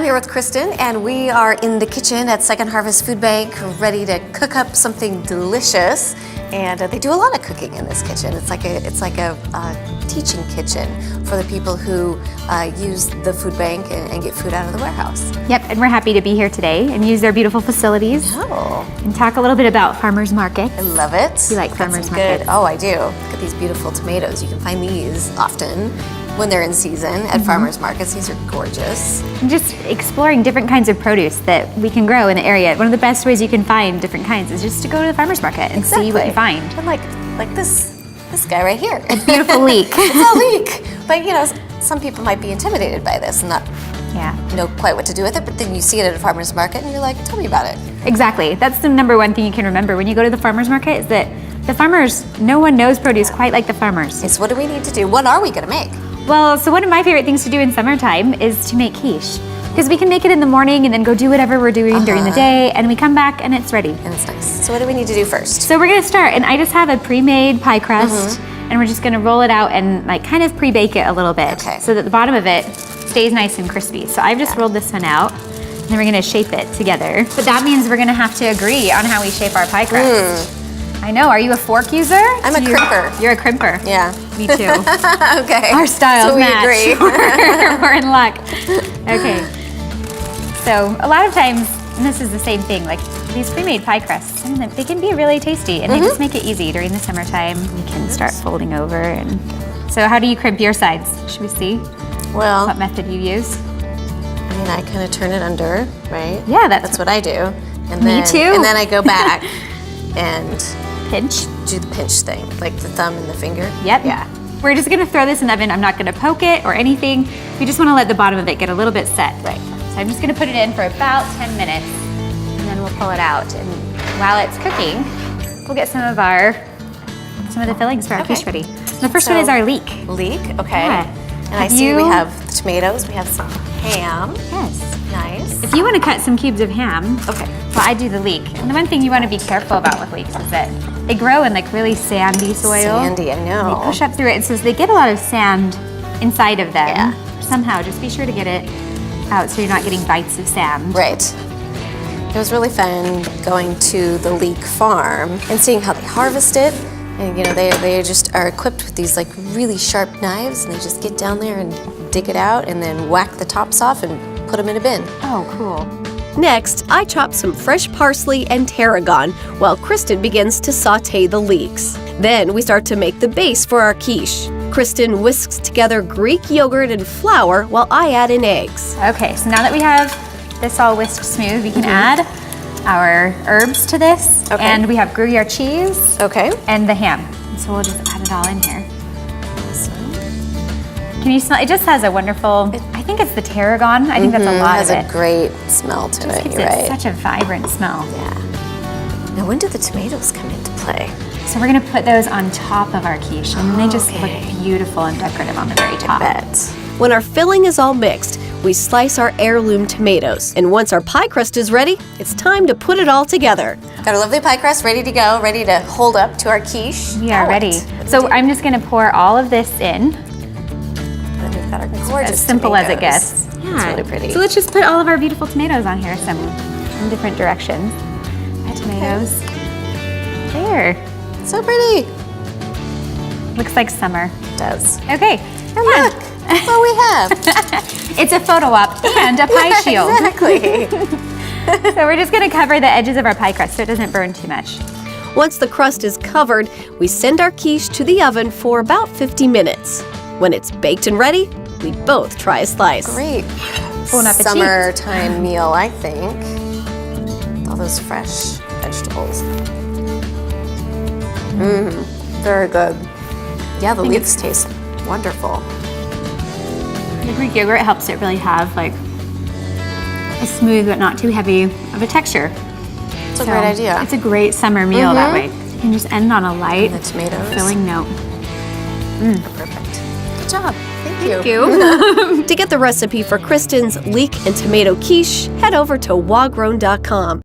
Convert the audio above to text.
here with Kristen, and we are in the kitchen at Second Harvest Food Bank, ready to cook up something delicious. And they do a lot of cooking in this kitchen. It's like a teaching kitchen for the people who use the food bank and get food out of the warehouse. Yep, and we're happy to be here today and use their beautiful facilities. Oh. And talk a little bit about farmers markets. I love it. You like farmers markets? Oh, I do. Look at these beautiful tomatoes. You can find these often when they're in season at farmers markets. These are gorgeous. And just exploring different kinds of produce that we can grow in the area. One of the best ways you can find different kinds is just to go to the farmers market and see what you find. And like this guy right here. A beautiful leek. It's a leek. But you know, some people might be intimidated by this and not know quite what to do with it, but then you see it at a farmer's market and you're like, tell me about it. Exactly. That's the number one thing you can remember when you go to the farmer's market is that the farmers, no one knows produce quite like the farmers. It's what do we need to do? What are we gonna make? Well, so one of my favorite things to do in summertime is to make quiche. Because we can make it in the morning and then go do whatever we're doing during the day, and we come back and it's ready. And it's nice. So what do we need to do first? So we're gonna start, and I just have a pre-made pie crust, and we're just gonna roll it out and like kind of pre-bake it a little bit, so that the bottom of it stays nice and crispy. So I've just rolled this one out, and then we're gonna shape it together. But that means we're gonna have to agree on how we shape our pie crust. I know, are you a fork user? I'm a crimper. You're a crimper. Yeah. Me too. Okay. Our styles so we match. agree. We're in luck. Okay. So a lot of times, and this is the same thing, like these pre-made pie crusts, they can be really tasty, and they just make it easy during the summertime. You can start folding over. And so how do you crimp your sides? Should we see what method you use? I mean, I kind of turn it under, right? Yeah, that's what I do. And Me too. And then I go back and pinch. Do the pinch thing, like the thumb and the finger. Yep. Yeah. We're just gonna throw this in the oven. I'm not gonna poke it or anything. We just wanna let the bottom of it get a little bit set. Right. So I'm just gonna put it in for about 10 minutes, and then we'll pull it out. And while it's cooking, we'll get some of the fillings for our quiche ready. The first one is our leek. Leek, okay. Yeah. And I see we have the tomatoes, we have some ham. Yes. Nice. If you want to cut some cubes of ham, well, I do the leek. And the one thing you want to be careful about with leeks is that they grow in like really sandy soil. Sandy, I know. They push up through it, and so they get a lot of sand inside of them. Yeah. Somehow, just be sure to get it out so you're not getting bites of sand. Right. It was really fun going to the leek farm and seeing how they harvest it. And you know, they just are equipped with these like really sharp knives, and they just get down there and dig it out and then whack the tops off and put them in a bin. Oh, cool. Next, I chop some fresh parsley and tarragon while Kristen begins to saute the leeks. Then we start to make the base for our quiche. Kristen whisks together Greek yogurt and flour while I add in eggs. Okay, so now that we have this all whisked smooth, we can add our herbs to this, and we have Gruyere cheese, and the ham. So we'll just add it all in here. Awesome. Can you smell? It just has a wonderful. I think it's the tarragon. I think that's a lot of it. It has a great smell to it. You're right. Such a vibrant smell. Yeah. Now, when do the tomatoes come into play? So we're gonna put those on top of our quiche, and they just look beautiful and decorative on the very top. I bet. When our filling is all mixed, we slice our heirloom tomatoes. And once our pie crust is ready, it's time to put it all together. Got a lovely pie crust ready to go, ready to hold up to our quiche. We are ready. So I'm just gonna pour all of this in. And we've got our gorgeous As simple tomatoes. as it gets. Yeah. It's really pretty. So let's just put all of our beautiful tomatoes on here, some in different directions. Add tomatoes. There. So pretty. Looks like summer. It does. Okay. And look, that's all we have. It's a photo op and a pie shield. Exactly. So we're just gonna cover the edges of our pie crust so it doesn't burn too much. Once the crust is covered, we send our quiche to the oven for about 50 minutes. When it's baked and ready, we both try a slice. Great. Bon appetit. Summertime meal, I think. With all those fresh vegetables. Very good. Yeah, the leeks taste wonderful. The Greek yogurt helps it really have like a smooth but not too heavy of a texture. It's a great idea. It's a great summer meal that way. You can just end on a light, And the tomatoes. filling note. Perfect. Good job. Thank you. Thank you. To get the recipe for Kristen's leek and tomato quiche, head over to wagrown.com.